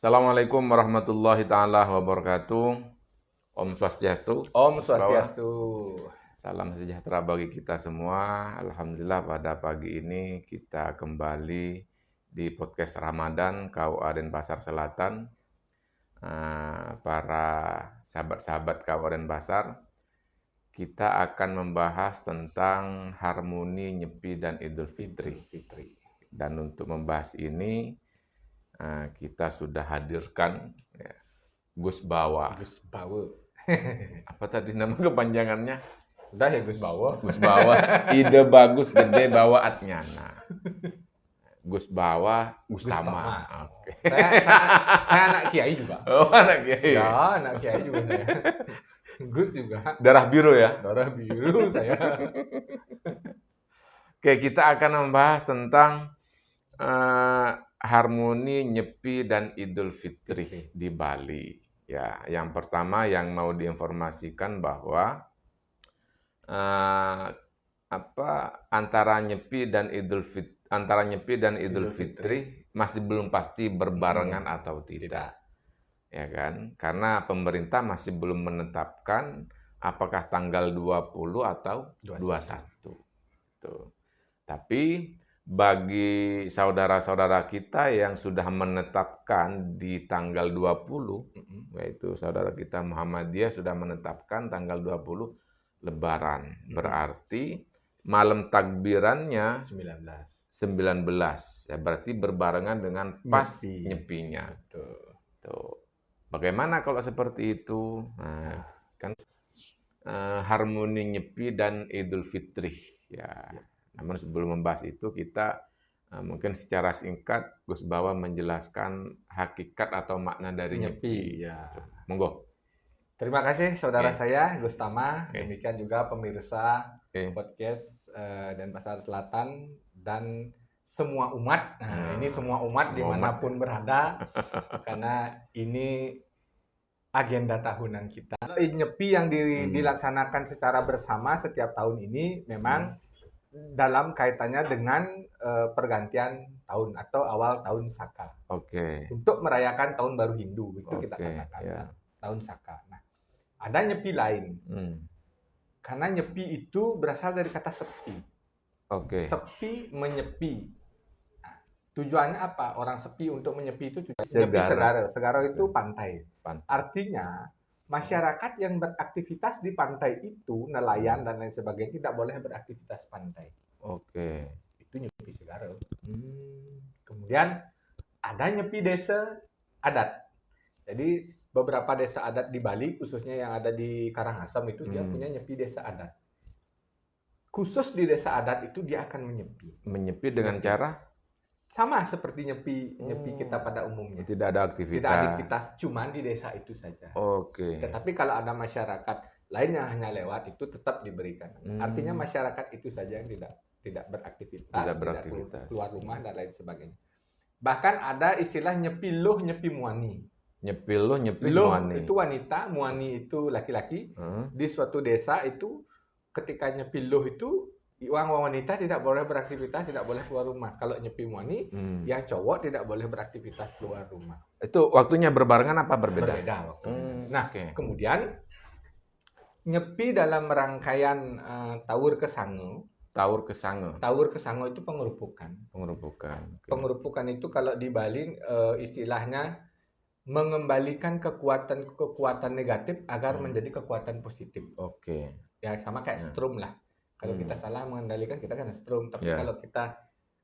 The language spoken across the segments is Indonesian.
Assalamualaikum warahmatullahi taala wabarakatuh. Om Swastiastu. Om Mas Bawa. Swastiastu. Salam sejahtera bagi kita semua. Alhamdulillah pada pagi ini kita kembali di podcast Ramadan KUA Denpasar Selatan. Para sahabat-sahabat KUA Denpasar, kita akan membahas tentang harmoni Nyepi dan Idul Fitri. Dan untuk membahas ini kita sudah hadirkan Gus Bawa. Gus Bawa. Apa tadi nama kepanjangannya? Udah ya Gus Bawa. Gus Bawa. Ide bagus gede bawa atnyana. Gus Bawa, Gustama. Oke. Saya anak kiai juga. Oh, anak kiai. Ya, anak kiai juga saya. Gus juga. Darah biru ya? Darah biru saya. Oke, kita akan membahas tentang harmoni Nyepi dan Idul Fitri di Bali. Ya, yang pertama yang mau diinformasikan bahwa antara Nyepi dan Idul Fitri masih belum pasti berbarengan atau tidak. Ya kan? Karena pemerintah masih belum menetapkan apakah tanggal 20 atau 21. Tuh. Tapi bagi saudara-saudara kita yang sudah menetapkan di tanggal 20, yaitu saudara kita Muhammadiyah sudah menetapkan tanggal 20 Lebaran. Berarti malam takbirannya 19. Ya, berarti berbarengan dengan pas nyepinya. Tuh. Bagaimana kalau seperti itu? Nah, kan harmoni Nyepi dan Idul Fitri. Ya. Namun sebelum membahas itu, kita mungkin secara singkat Gus Bawa menjelaskan hakikat atau makna dari Nyepi. Ya. Monggo. Terima kasih saudara saya Gustama. Demikian juga pemirsa podcast Denpasar Selatan dan semua umat. Nah, ini semua umat dimanapun berada, karena ini agenda tahunan kita. Nyepi yang dilaksanakan secara bersama setiap tahun ini memang dalam kaitannya dengan pergantian tahun atau awal tahun Saka. Untuk merayakan tahun baru Hindu, itu kita katakan tahun Saka. Nah, ada Nyepi lain. Karena Nyepi itu berasal dari kata sepi. Sepi, menyepi. Tujuannya apa? Orang sepi untuk menyepi itu Nyepi Segara. Segara itu pantai. Artinya masyarakat yang beraktivitas di pantai itu, nelayan dan lain sebagainya, tidak boleh beraktivitas pantai. Itu Nyepi Segara. Kemudian ada Nyepi Desa Adat. Jadi beberapa desa adat di Bali, khususnya yang ada di Karangasem itu dia punya Nyepi Desa Adat. Khusus di desa adat itu dia akan menyepi. Menyepi dengan cara? Sama seperti nyepi kita pada umumnya. Tidak ada aktivitas. Tidak ada aktivitas, cuma di desa itu saja. Tetapi kalau ada masyarakat lain yang hanya lewat, itu tetap diberikan. Artinya masyarakat itu saja yang tidak beraktivitas, tidak keluar rumah dan lain sebagainya. Bahkan ada istilah nyepi luh, nyepi muani. Nyepi luh, nyepi luh muani. itu wanita, muani itu laki-laki. Di suatu desa itu ketika nyepi luh itu orang wanita tidak boleh beraktivitas, tidak boleh keluar rumah. Kalau nyepi muani, yang cowok tidak boleh beraktivitas keluar rumah. Itu waktunya berbarengan apa berbeda? Berbeda waktunya. Nah, kemudian nyepi dalam rangkaian Tawur Kesango. Tawur Kesango. Tawur Kesango itu pengerupukan. Pengerupukan itu kalau di Bali istilahnya mengembalikan kekuatan negatif agar menjadi kekuatan positif. Ya sama kayak strum lah. Kalau kita salah mengendalikan, kita kan strum. Tapi kalau kita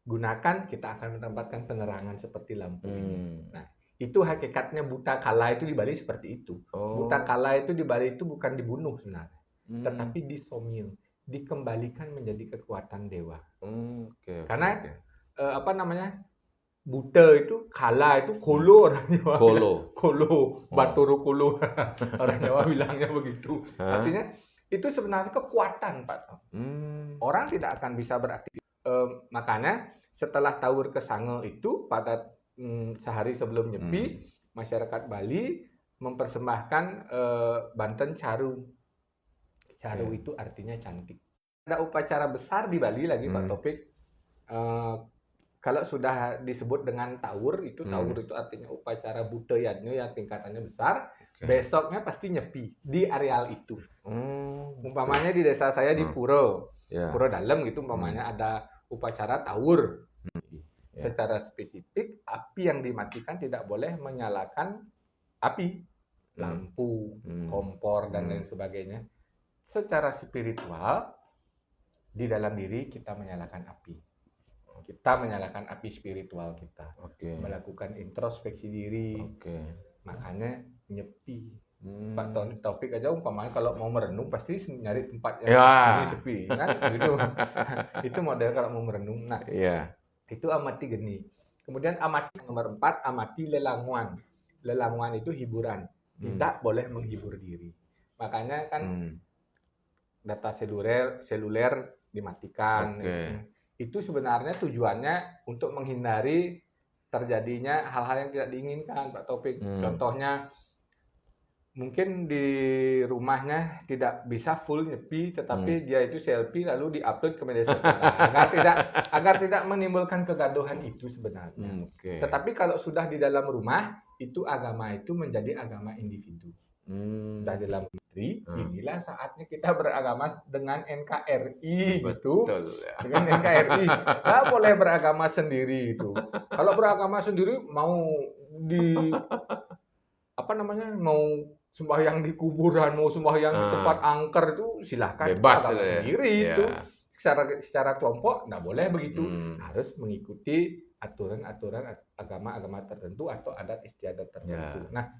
gunakan, kita akan mendapatkan penerangan seperti lampu ini. Nah, itu hakikatnya buta kala itu di Bali seperti itu. Buta kala itu di Bali itu bukan dibunuh sebenarnya, tetapi disomil, dikembalikan menjadi kekuatan dewa. Karena buta itu, kala itu kolo orang Jawa. Kolo, baturu kolo. Orang Jawa bilangnya begitu. Artinya itu sebenarnya kekuatan, Pak. Orang tidak akan bisa beraktivitas. Makanya setelah Tawur Kesango itu pada sehari sebelum nyepi, masyarakat Bali mempersembahkan Banten Caru. Caru itu artinya cantik. Ada upacara besar di Bali lagi, Pak Topik. kalau sudah disebut dengan taur itu artinya upacara budayanya yang tingkatannya besar, besoknya pasti nyepi di areal itu. Umpamanya di desa saya di Puro Dalam gitu, umpamanya ada upacara taur. Secara spesifik, api yang dimatikan tidak boleh menyalakan api, lampu, kompor, dan lain sebagainya. Secara spiritual, di dalam diri kita menyalakan api. Kita menyalakan api spiritual kita. Melakukan introspeksi diri. Makanya nyepi. Pak Taufik aja umpamanya kalau mau merenung pasti nyari tempat yang sepi, kan? Gitu. Itu model kalau mau merenung. Nah, itu amati geni. Kemudian amati nomor 4, amati lelanguan. Lelanguan itu hiburan. Tidak boleh menghibur diri. Makanya kan data seluler dimatikan. Itu sebenarnya tujuannya untuk menghindari terjadinya hal-hal yang tidak diinginkan, Pak Taufik. Contohnya, mungkin di rumahnya tidak bisa full nyepi, tetapi dia itu selfie lalu diupload ke media sosial agar tidak menimbulkan kegaduhan itu sebenarnya. Tetapi kalau sudah di dalam rumah, itu agama itu menjadi agama individu. Sudah dalam negeri, inilah saatnya kita beragama dengan NKRI gitu. Dengan NKRI, nggak boleh beragama sendiri itu. Kalau beragama sendiri mau mau sembahyang di kuburan, mau sembahyang di tempat angker itu silahkan, bebas agama sendiri itu. Secara kelompok nggak boleh begitu, harus mengikuti aturan-aturan agama tertentu atau adat istiadat tertentu. Nah,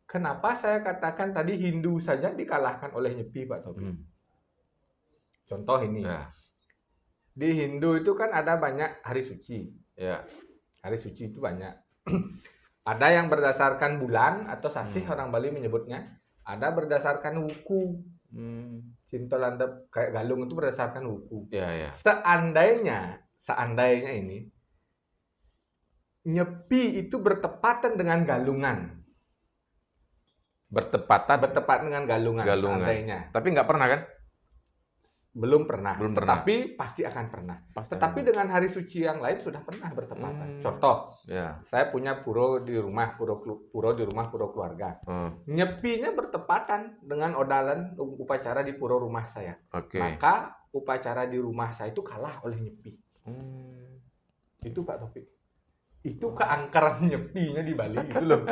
kenapa saya katakan tadi Hindu saja dikalahkan oleh nyepi, Pak Taufik? Contoh ini, di Hindu itu kan ada banyak hari suci. Hari suci itu banyak. Ada yang berdasarkan bulan atau sasih, orang Bali menyebutnya. Ada berdasarkan wuku. Cintolandep kayak galung itu berdasarkan wuku. Seandainya ini nyepi itu bertepatan dengan galungan. Bertepatan dengan galungan. Seandainya. Tapi nggak pernah kan? Belum pernah. Tapi pasti akan pernah. Tetapi dengan hari suci yang lain sudah pernah bertepatan. Contoh, saya punya puro di rumah, puro keluarga. Nyepinya bertepatan dengan odalan upacara di puro rumah saya. Maka upacara di rumah saya itu kalah oleh nyepi. Itu Pak Taufik. Itu keangkeran nyepinya di Bali gitu loh.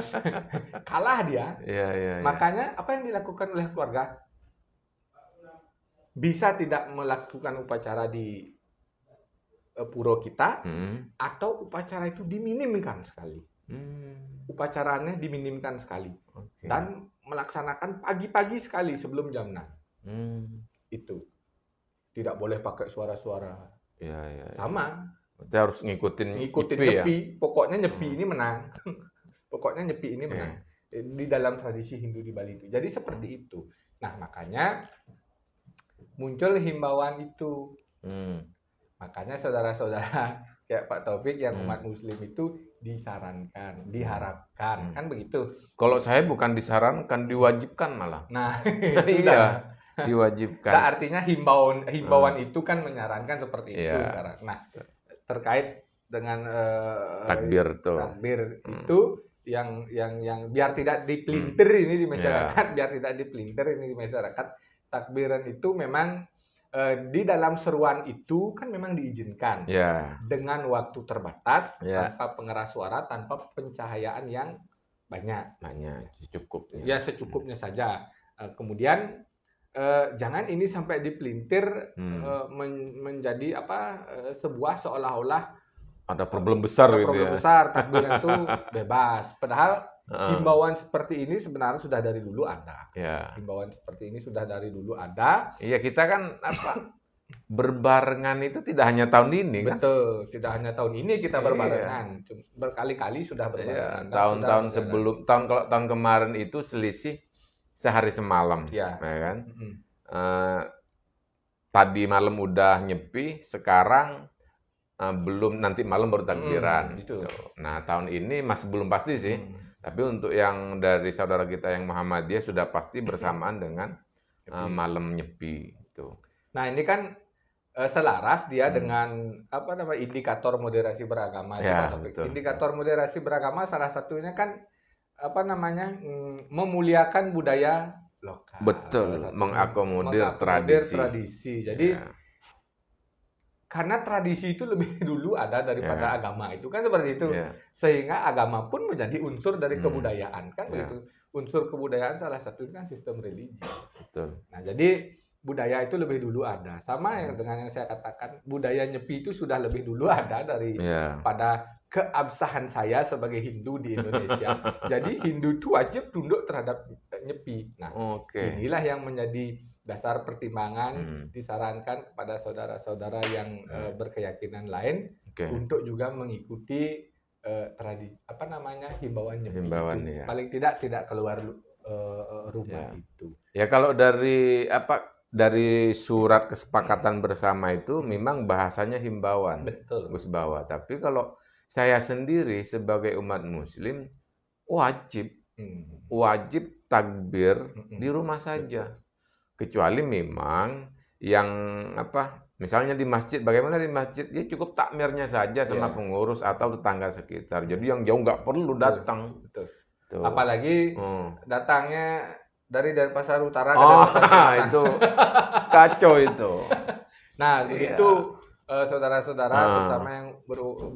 Kalah dia. Makanya apa yang dilakukan oleh keluarga? Bisa tidak melakukan upacara di puro kita, atau upacara itu diminimkan sekali. Upacaranya diminimkan sekali. Dan melaksanakan pagi-pagi sekali sebelum jam 6. Itu. Tidak boleh pakai suara-suara. Sama. Berarti harus ngikutin nyepi. Pokoknya nyepi ini menang. Pokoknya nyepi ini menang. Di dalam tradisi Hindu di Bali itu. Jadi seperti itu. Nah, makanya muncul himbauan itu. Makanya saudara-saudara kayak Pak Taufik yang umat Muslim itu disarankan, diharapkan, kan begitu. Kalau saya bukan disarankan, diwajibkan malah. Nah, diwajibkan. Nah, artinya himbauan itu kan menyarankan seperti itu sekarang. Nah, terkait dengan takbir itu yang biar tidak dipelintir ini di masyarakat, takbiran itu memang di dalam seruan itu kan memang diizinkan dengan waktu terbatas, tanpa pengeras suara, tanpa pencahayaan yang banyak secukupnya. Secukupnya saja. Kemudian jangan ini sampai dipelintir menjadi sebuah seolah-olah ada problem besar gitu problem besar, takbiran itu bebas. Padahal himbauan seperti ini sebenarnya sudah dari dulu ada. Himbauan seperti ini sudah dari dulu ada. Iya, kita kan berbarengan itu tidak hanya tahun ini kan? Betul, tidak hanya tahun ini kita berbarengan. Berkali-kali sudah berbarengan. Tahun-tahun sebelum, kalau tahun kemarin itu selisih sehari semalam, kan? Tadi malam udah nyepi, sekarang belum, nanti malam baru takbiran. Nah, tahun ini masih belum pasti sih. Tapi untuk yang dari saudara kita yang Muhammadiyah sudah pasti bersamaan dengan malam nyepi itu. Nah, ini kan selaras dia dengan indikator moderasi beragama. Ya, betul. Indikator moderasi beragama salah satunya kan memuliakan budaya lokal. Betul, mengakomodir tradisi. Jadi karena tradisi itu lebih dulu ada daripada agama itu kan seperti itu. Sehingga agama pun menjadi unsur dari kebudayaan kan begitu. Unsur kebudayaan salah satunya kan sistem religi. Betul. Nah, jadi budaya itu lebih dulu ada. Sama yang dengan yang saya katakan, budaya nyepi itu sudah lebih dulu ada pada keabsahan saya sebagai Hindu di Indonesia. Jadi Hindu itu wajib tunduk terhadap nyepi. Nah, inilah yang menjadi dasar pertimbangan disarankan kepada saudara-saudara yang berkeyakinan lain untuk juga mengikuti himbauan nyepi itu. Paling tidak keluar rumah itu. Ya kalau dari surat kesepakatan bersama itu memang bahasanya himbauan. Betul. Gus Bawa. Tapi kalau saya sendiri sebagai umat muslim wajib takbir di rumah saja. Kecuali memang yang misalnya di masjid, bagaimana di masjid dia cukup takmirnya saja sama pengurus atau tetangga sekitar. Jadi yang jauh nggak perlu datang. Betul. Apalagi datangnya dari Denpasar Utara ke Denpasar Selatan. Itu kacau itu. Nah, begitu saudara-saudara terutama yang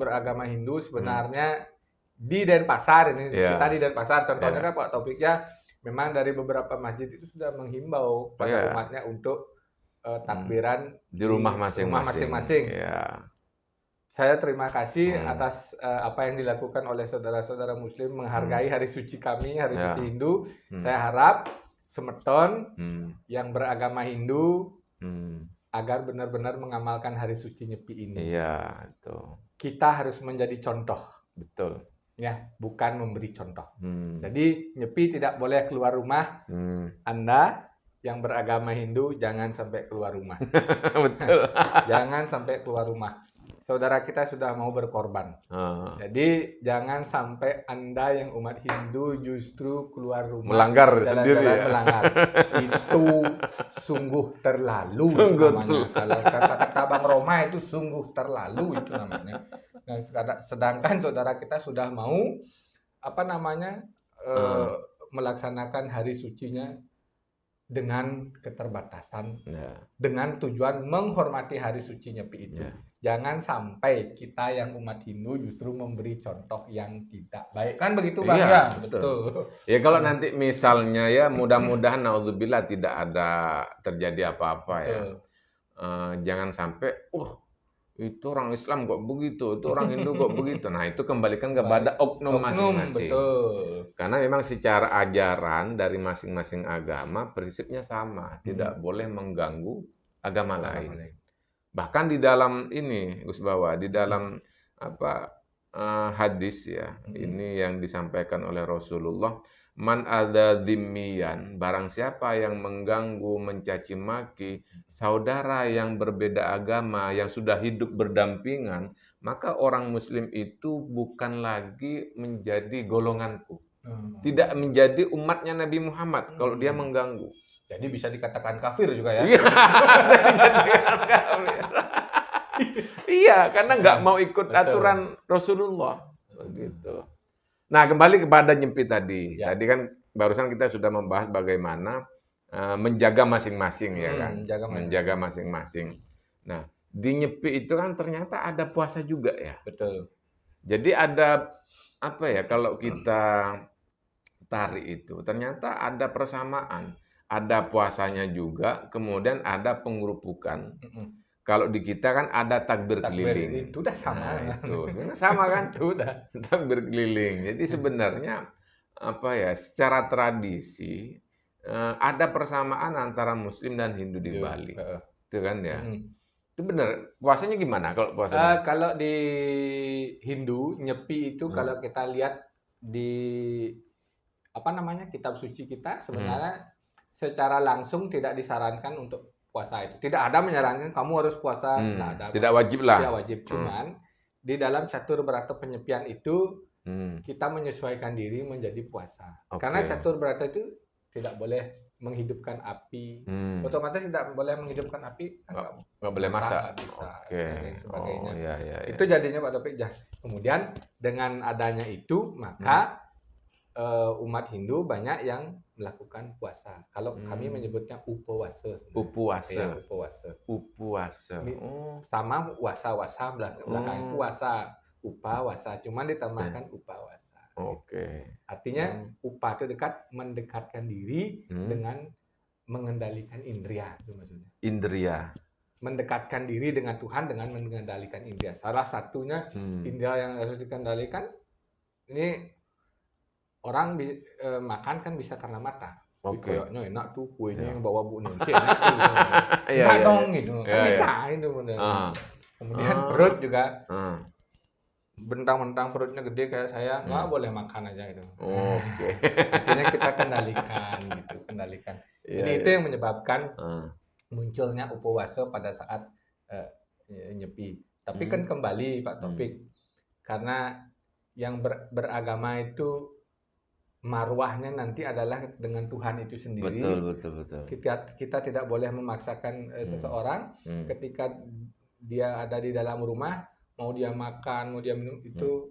beragama Hindu sebenarnya di Denpasar ini kita di Denpasar contohnya kan Pak Topiknya memang dari beberapa masjid itu sudah menghimbau pada umatnya untuk takbiran di rumah masing-masing. Saya terima kasih atas apa yang dilakukan oleh saudara-saudara Muslim menghargai hari suci kami, hari suci Hindu. Saya harap semeton yang beragama Hindu agar benar-benar mengamalkan hari suci Nyepi ini. Iya, itu. Kita harus menjadi contoh. Betul. Ya, bukan memberi contoh. Jadi Nyepi tidak boleh keluar rumah. Anda yang beragama Hindu jangan sampai keluar rumah. Betul. Jangan sampai keluar rumah. Saudara kita sudah mau berkorban. Jadi jangan sampai Anda yang umat Hindu justru keluar rumah melanggar sendiri ya. Melanggar. Itu sungguh terlalu namanya. Kalau kata Bang Roma itu sungguh terlalu itu namanya. Nah, sedangkan saudara kita sudah mau melaksanakan hari sucinya dengan keterbatasan, dengan tujuan menghormati hari suci Nyepi itu. Jangan sampai kita yang umat Hindu justru memberi contoh yang tidak baik. Kan begitu Bang? Iya, betul. Ya kalau nanti misalnya ya mudah-mudahan naudzubillah tidak ada terjadi apa-apa ya. Jangan sampai itu orang Islam kok begitu, itu orang Hindu kok begitu. Nah, itu kembalikan kepada oknum masing-masing. Betul. Karena memang secara ajaran dari masing-masing agama prinsipnya sama, tidak boleh mengganggu agama lain. Bahkan di dalam ini Gus Bawa, di dalam hadis ya, ini yang disampaikan oleh Rasulullah, man ada dhimmiyan, barang siapa yang mengganggu, mencaci maki saudara yang berbeda agama, yang sudah hidup berdampingan, maka orang muslim itu bukan lagi menjadi golonganku. Tidak menjadi umatnya Nabi Muhammad kalau dia mengganggu. Jadi bisa dikatakan kafir juga ya? Iya, bisa dikatakan kafir. Iya, karena nggak mau ikut aturan Rasulullah. Begitu. Nah, kembali kepada Nyepi tadi. Tadi kan barusan kita sudah membahas bagaimana menjaga masing-masing ya kan? Menjaga masing-masing. Nah, di Nyepi itu kan ternyata ada puasa juga ya. Betul. Jadi ada kalau kita tarik itu ternyata ada persamaan. Ada puasanya juga, kemudian ada penggerupukan. Kalau di kita kan ada takbir keliling. Itu udah sama. Nah, itu sama kan? Udah. Takbir keliling. Jadi sebenarnya secara tradisi ada persamaan antara Muslim dan Hindu di Bali. Itu kan ya. Itu benar. Puasanya gimana kalau puasanya? Kalau di Hindu Nyepi itu kalau kita lihat di kitab suci kita sebenarnya secara langsung tidak disarankan untuk puasa itu. Tidak ada menyarankan kamu harus puasa. Tidak wajib lah. Tidak wajib. Cuman di dalam catur berata penyepian itu kita menyesuaikan diri menjadi puasa. Karena catur berata itu tidak boleh menghidupkan api. Otomatis tidak boleh menghidupkan api, nggak boleh masak. Nggak bisa. Oke. Dan sebagainya. Oh, iya. Itu jadinya Pak Taufik. Kemudian dengan adanya itu, maka umat Hindu banyak yang melakukan puasa. Kalau kami menyebutnya upawasa. Upawasa. Ya, upawasa. Upawasa. Sama wasa-wasa belakang puasa. Upawasa, cuma ditambahkan upawasa. Oke. Artinya upa itu mendekatkan diri dengan mengendalikan indria, itu maksudnya. Indria. Mendekatkan diri dengan Tuhan dengan mengendalikan indria. Salah satunya indria yang harus dikendalikan, ini orang makan kan bisa karena mata. Oke. Kayaknya enak tuh kuenya yang bawa Bu Nenci enak tuh. Enggak dong gitu. Kan bisa itu benar. Kemudian perut juga. Bentang-bentang perutnya gede kayak saya, nggak boleh makan aja gitu. Oke. Artinya kita kendalikan. Jadi itu yang menyebabkan munculnya upawasa pada saat nyepi. Tapi kan kembali Pak Taufik, karena yang beragama itu marwahnya nanti adalah dengan Tuhan itu sendiri. Betul. Kita tidak boleh memaksakan seseorang ketika dia ada di dalam rumah. Mau dia makan, mau dia minum, itu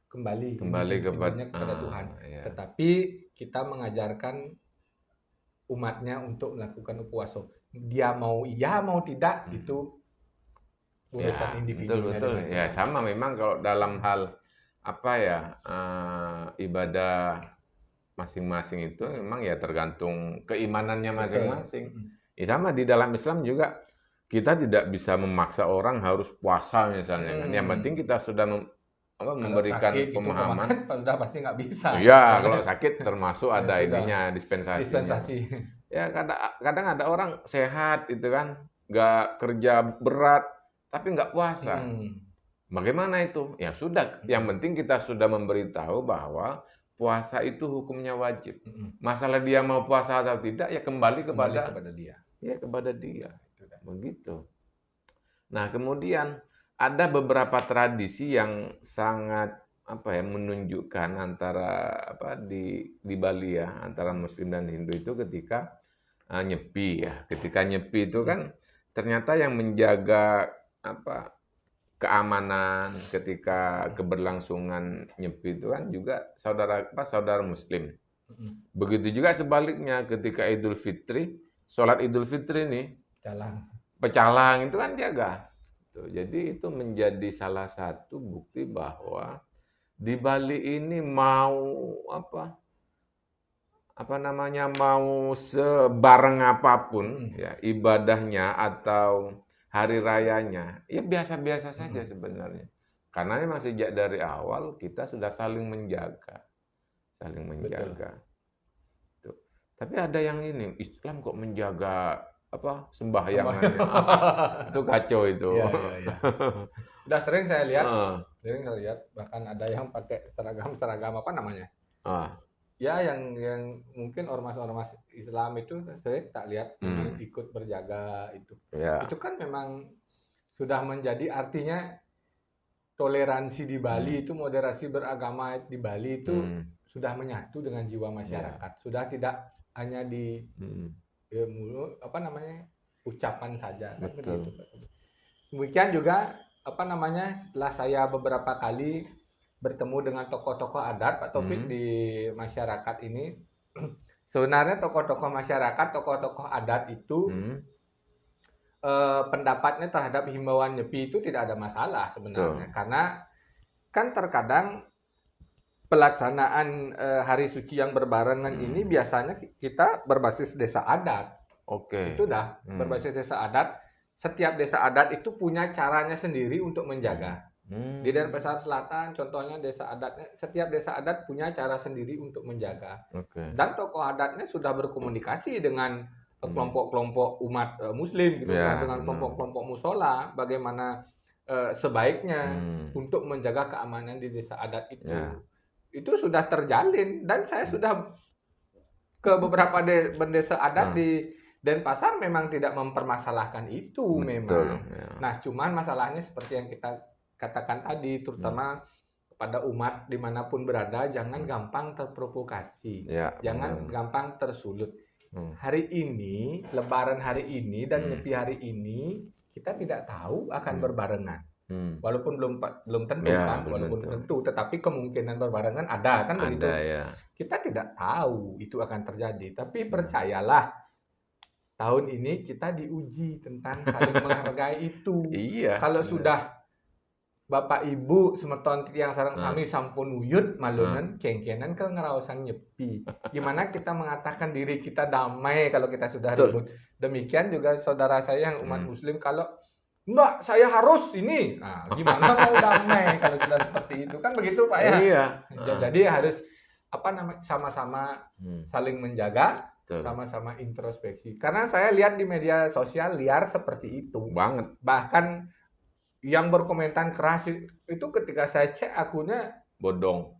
kembali kepada Tuhan. Iya. Tetapi kita mengajarkan umatnya untuk melakukan upawasa. Dia mau tidak, itu urusan individunya. Betul. Ya sama memang kalau dalam hal ibadah masing-masing itu memang ya tergantung keimanannya masing-masing. Ya sama di dalam Islam juga. Kita tidak bisa memaksa orang harus puasa misalnya kan. Yang penting kita sudah memberikan pemahaman. Sudah pasti nggak bisa. Iya, kalau sakit termasuk ada ininya dispensasi. Ya kadang ada orang sehat itu kan, nggak kerja berat tapi nggak puasa. Bagaimana itu? Ya sudah. Yang penting kita sudah memberitahu bahwa puasa itu hukumnya wajib. Masalah dia mau puasa atau tidak ya kembali kepada dia. Ya kepada dia. Begitu. Nah, kemudian ada beberapa tradisi yang sangat menunjukkan antara di Bali ya, antara Muslim dan Hindu itu ketika nyepi ya. Ketika nyepi itu kan ternyata yang menjaga keamanan ketika keberlangsungan nyepi itu kan juga saudara Muslim. Begitu juga sebaliknya ketika Idul Fitri, sholat Idul Fitri nih pecalang itu kan jaga. Jadi itu menjadi salah satu bukti bahwa di Bali ini mau mau sebareng apapun ya ibadahnya atau hari rayanya ya biasa-biasa saja sebenarnya. Karena memang sejak dari awal kita sudah saling menjaga. Tuh. Tapi ada yang ini Islam kok menjaga sembahyangannya. Itu kacau itu. Iya. Udah sering saya lihat, bahkan ada yang pakai seragam apa namanya? Ya yang mungkin ormas-ormas Islam itu saya tak lihat ikut berjaga itu. Ya. Itu kan memang sudah menjadi artinya toleransi di Bali itu, moderasi beragama di Bali itu sudah menyatu dengan jiwa masyarakat. Sudah tidak hanya di ucapan saja. Betul. Demikian juga setelah saya beberapa kali bertemu dengan tokoh-tokoh adat Pak Taufik di masyarakat ini, sebenarnya tokoh-tokoh masyarakat, tokoh-tokoh adat itu pendapatnya terhadap himbauan nyepi itu tidak ada masalah sebenarnya. Karena kan terkadang pelaksanaan hari suci yang berbarengan ini biasanya kita berbasis desa adat. Itu dah berbasis desa adat. Setiap desa adat itu punya caranya sendiri untuk menjaga. Di Denpasar Selatan contohnya desa adatnya, setiap desa adat punya cara sendiri untuk menjaga. Dan tokoh adatnya sudah berkomunikasi dengan kelompok-kelompok umat Muslim gitu dengan kelompok-kelompok musola bagaimana sebaiknya untuk menjaga keamanan di desa adat itu. Itu sudah terjalin dan saya sudah ke beberapa desa adat di Denpasar memang tidak mempermasalahkan itu. Memang. Nah, cuman masalahnya seperti yang kita katakan tadi, terutama kepada umat dimanapun berada, jangan gampang terprovokasi, jangan gampang tersulut. Hari ini, Lebaran hari ini dan Nyepi hari ini, kita tidak tahu akan berbarengan. Walaupun belum tentu kan, walaupun tentu, tetapi kemungkinan berbarengan ada kan begitu. Kita tidak tahu itu akan terjadi, tapi percayalah, tahun ini kita diuji tentang saling menghargai itu. Kalau sudah Bapak Ibu semeton yang sareng sami sampun uyut malunan cengkenan ke ngerawasan Nyepi. Gimana kita mengatakan diri kita damai kalau kita sudah ribut. Demikian juga saudara saya yang umat Muslim, kalau enggak saya harus ini. Nah, gimana mau damai kalau sudah seperti itu kan begitu Pak ya? Jadi harus sama-sama saling menjaga, sama-sama introspeksi. Karena saya lihat di media sosial liar seperti itu. Banget. Bahkan yang berkomentar keras itu ketika saya cek akunnya bodong.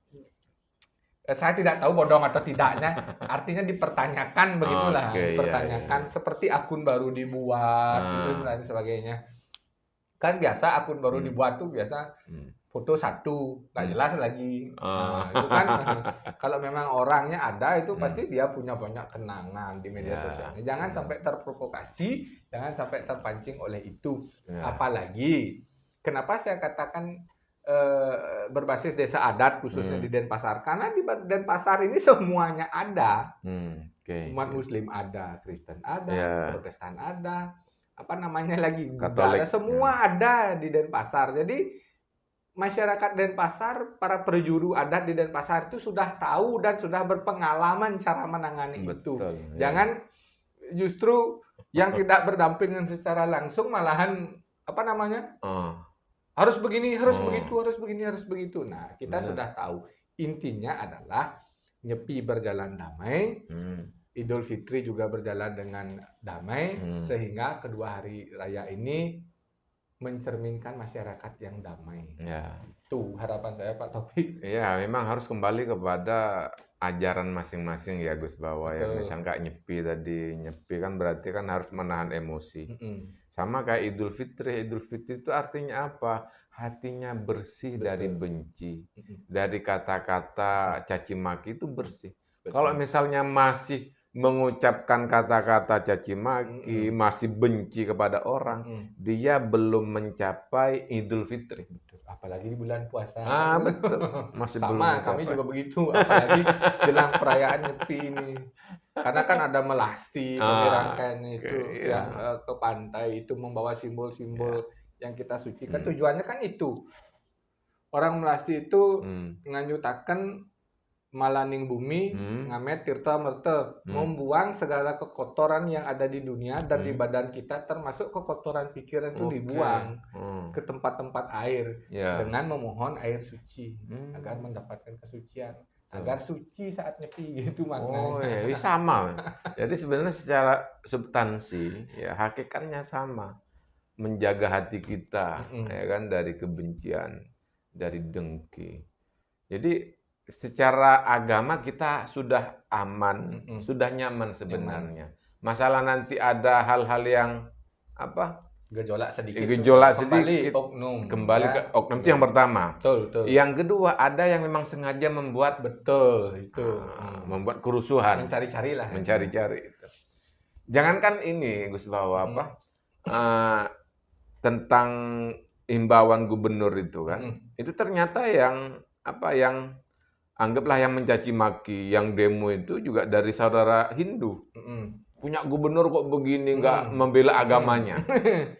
Saya tidak tahu bodong atau tidaknya, artinya dipertanyakan begitulah, dipertanyakan seperti akun baru dibuat gitu dan sebagainya. Kan biasa akun baru dibuat tuh biasa foto satu, nggak jelas lagi. Itu kan kalau memang orangnya ada itu pasti dia punya banyak kenangan di media sosialnya. Jangan sampai terprovokasi, jangan sampai terpancing oleh itu. Apalagi kenapa saya katakan berbasis desa adat khususnya di Denpasar? Karena di Denpasar ini semuanya ada. Umat Muslim ada, Kristen ada, Protestan ada, Katolik, semua ada di Denpasar. Jadi masyarakat Denpasar, para perjuru adat di Denpasar itu sudah tahu dan sudah berpengalaman cara menangani itu. Jangan justru yang tidak berdampingan secara langsung malahan harus begini, harus begitu, harus begini, harus begitu. Nah, kita sudah tahu. Intinya adalah Nyepi berjalan damai, Idul Fitri juga berjalan dengan damai, sehingga kedua hari raya ini mencerminkan masyarakat yang damai. Itu harapan saya Pak Taufik. Iya, memang harus kembali kepada ajaran masing-masing ya Gus, bahwa yang misalnya kayak Nyepi kan berarti kan harus menahan emosi. Sama kayak Idul Fitri itu artinya apa? Hatinya bersih dari benci, dari kata-kata caci maki itu bersih. Kalau misalnya masih mengucapkan kata-kata caci maki, masih benci kepada orang, dia belum mencapai Idul Fitri. Apalagi di bulan puasa. Betul. Masih sama, kami juga begitu. Apalagi jelang perayaan Nyepi ini. Karena kan ada melasti, rangkaiannya itu yang ke pantai itu membawa simbol-simbol yang kita sucikan. Tujuannya kan itu. Orang melasti itu nganyutakan malaning bumi, ngamet tirta merte, membuang segala kekotoran yang ada di dunia dan di badan kita, termasuk kekotoran pikiran itu dibuang ke tempat-tempat air dengan memohon air suci agar mendapatkan kesucian, agar suci saat Nyepi gitu maknanya. Sama. Jadi sebenarnya secara substansi ya hakikatnya sama, menjaga hati kita ya kan dari kebencian, dari dengki. Jadi secara agama kita sudah aman, sudah nyaman sebenarnya. Masalah nanti ada hal-hal yang gejolak sedikit, kembali ke oknum itu yang pertama. Betul. Yang kedua ada yang memang sengaja membuat membuat kerusuhan, mencari-cari itu. Jangankan ini Gus, bahwa tentang himbauan gubernur itu kan, itu ternyata yang anggaplah yang mencaci maki, yang demo itu juga dari saudara Hindu. Punya gubernur kok begini, nggak membela agamanya.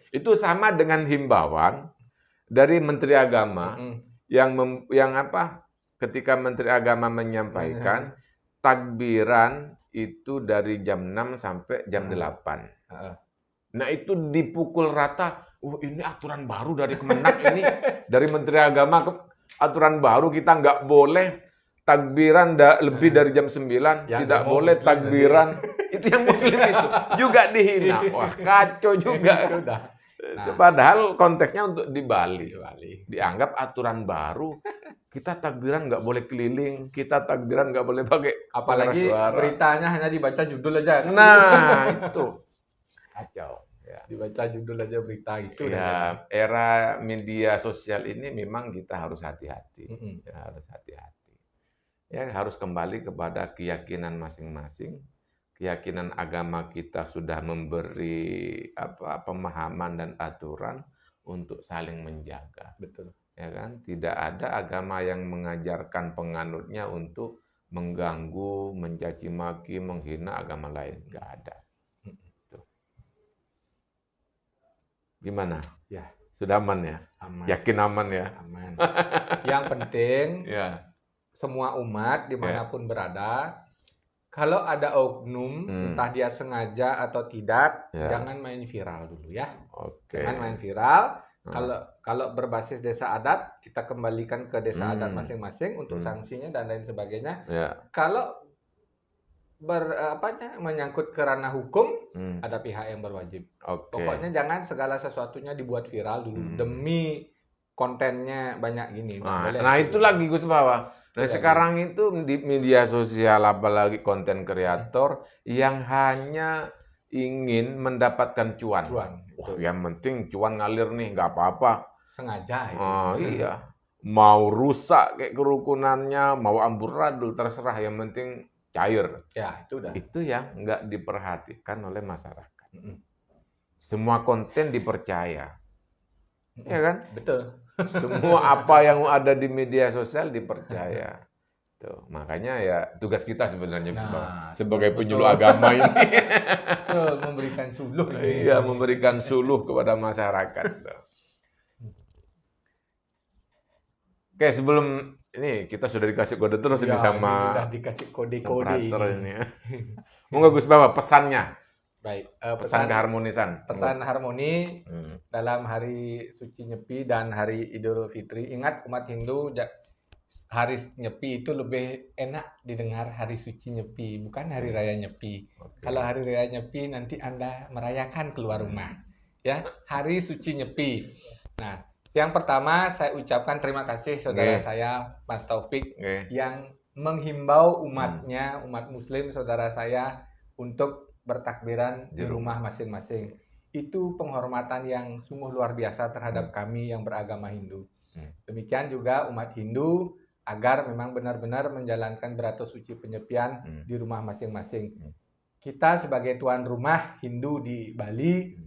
Itu sama dengan himbauan dari Menteri Agama ketika Menteri Agama menyampaikan takbiran itu dari jam 6 sampai jam 8. Nah itu dipukul rata. Ini aturan baru dari Kemenak ini, dari Menteri Agama aturan baru, kita nggak boleh takbiran lebih dari jam 9, tidak boleh takbiran. Itu yang Muslim itu juga dihina. Wah, kacau juga. Padahal konteksnya untuk di Bali. Dianggap aturan baru. Kita takbiran nggak boleh keliling, kita takbiran nggak boleh pakai apalagi beritanya hanya dibaca judul aja. Nah, itu kacau. Ya. Dibaca judul aja berita itu. Ya, era media sosial ini memang kita harus hati-hati. Ya, harus hati-hati. Ya, harus kembali kepada keyakinan masing-masing. Keyakinan agama kita sudah memberi pemahaman dan aturan untuk saling menjaga. Betul. Ya kan? Tidak ada agama yang mengajarkan penganutnya untuk mengganggu, mencaci maki, menghina agama lain. Nggak ada. Gimana? Ya. Sudah aman ya? Aman. Yakin aman ya? Aman. Yang penting, ya. Semua umat dimanapun berada, kalau ada oknum, entah dia sengaja atau tidak, jangan main viral dulu ya. Jangan main viral. Kalau berbasis desa adat, kita kembalikan ke desa adat masing-masing untuk sanksinya dan lain sebagainya. Kalau menyangkut ke ranah hukum, ada pihak yang berwajib. Pokoknya jangan segala sesuatunya dibuat viral dulu demi kontennya banyak gini. Nah itu lagi Gus Bawa. Nah sekarang itu di media sosial apalagi konten kreator yang hanya ingin mendapatkan cuan. Yang penting cuan ngalir nih, nggak apa-apa. Sengaja. Iya. Mau rusak kayak kerukunannya, mau amburadul terserah. Yang penting cair. Ya, itu udah. Itu yang nggak diperhatikan oleh masyarakat. Semua konten dipercaya. Ya kan? Betul. Semua apa yang ada di media sosial dipercaya. Tuh, makanya ya tugas kita sebenarnya sebagai penyuluh agama ini. Betul, memberikan suluh. Iya, memberikan suluh kepada masyarakat. Oke, sebelum ini kita sudah dikasih kode terus ini sama sudah dikasih kode-kode ini. Monggo Gus Bawa pesannya. Baik, pesan keharmonisan. Pesan harmoni dalam hari suci Nyepi dan hari Idul Fitri. Ingat umat Hindu, hari Nyepi itu lebih enak didengar hari suci Nyepi, bukan hari raya Nyepi. Kalau hari raya Nyepi nanti Anda merayakan keluar rumah. Ya, hari suci Nyepi. Nah, yang pertama saya ucapkan terima kasih saudara saya Mas Taufik yang menghimbau umatnya, umat muslim saudara saya untuk bertakbiran di rumah masing-masing. Itu penghormatan yang sungguh luar biasa terhadap kami yang beragama Hindu. Demikian juga umat Hindu agar memang benar-benar menjalankan beratus suci penyepian di rumah masing-masing. Kita sebagai tuan rumah Hindu di Bali,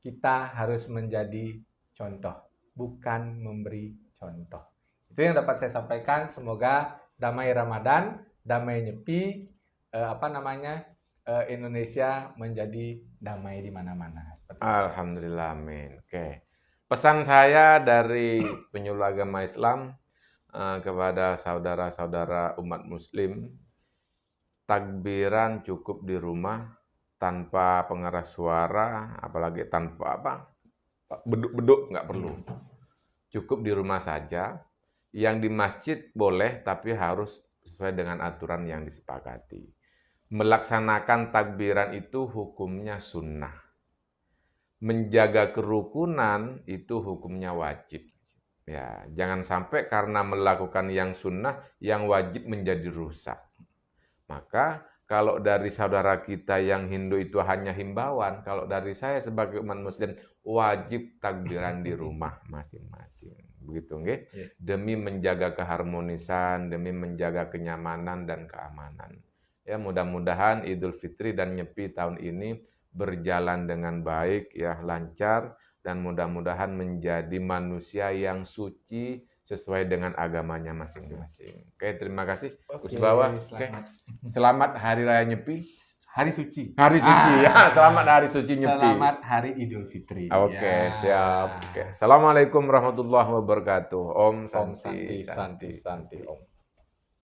kita harus menjadi contoh, bukan memberi contoh. Itu yang dapat saya sampaikan. Semoga damai Ramadan, damai Nyepi, Indonesia menjadi damai di mana-mana. Alhamdulillah, amin. Oke. Pesan saya dari penyuluh agama Islam kepada saudara-saudara umat muslim, takbiran cukup di rumah tanpa pengeras suara, apalagi tanpa beduk-beduk nggak perlu. Cukup di rumah saja. Yang di masjid boleh, tapi harus sesuai dengan aturan yang disepakati. Melaksanakan takbiran itu hukumnya sunnah. Menjaga kerukunan itu hukumnya wajib. Ya, jangan sampai karena melakukan yang sunnah, yang wajib menjadi rusak. Maka kalau dari saudara kita yang Hindu itu hanya himbauan, kalau dari saya sebagai umat muslim wajib takbiran di rumah masing-masing. Begitu nggih? Demi menjaga keharmonisan, demi menjaga kenyamanan dan keamanan. Ya, mudah-mudahan Idul Fitri dan Nyepi tahun ini berjalan dengan baik, ya, lancar, dan mudah-mudahan menjadi manusia yang suci sesuai dengan agamanya masing-masing. Oke, terima kasih Gus Bawa. Selamat Hari Raya Nyepi. Hari suci. Hari suci. Ya, selamat Hari Suci Nyepi. Selamat Hari Idul Fitri. Oke, siap. Oke. Assalamualaikum warahmatullahi wabarakatuh. Om Santi. Santi. Om.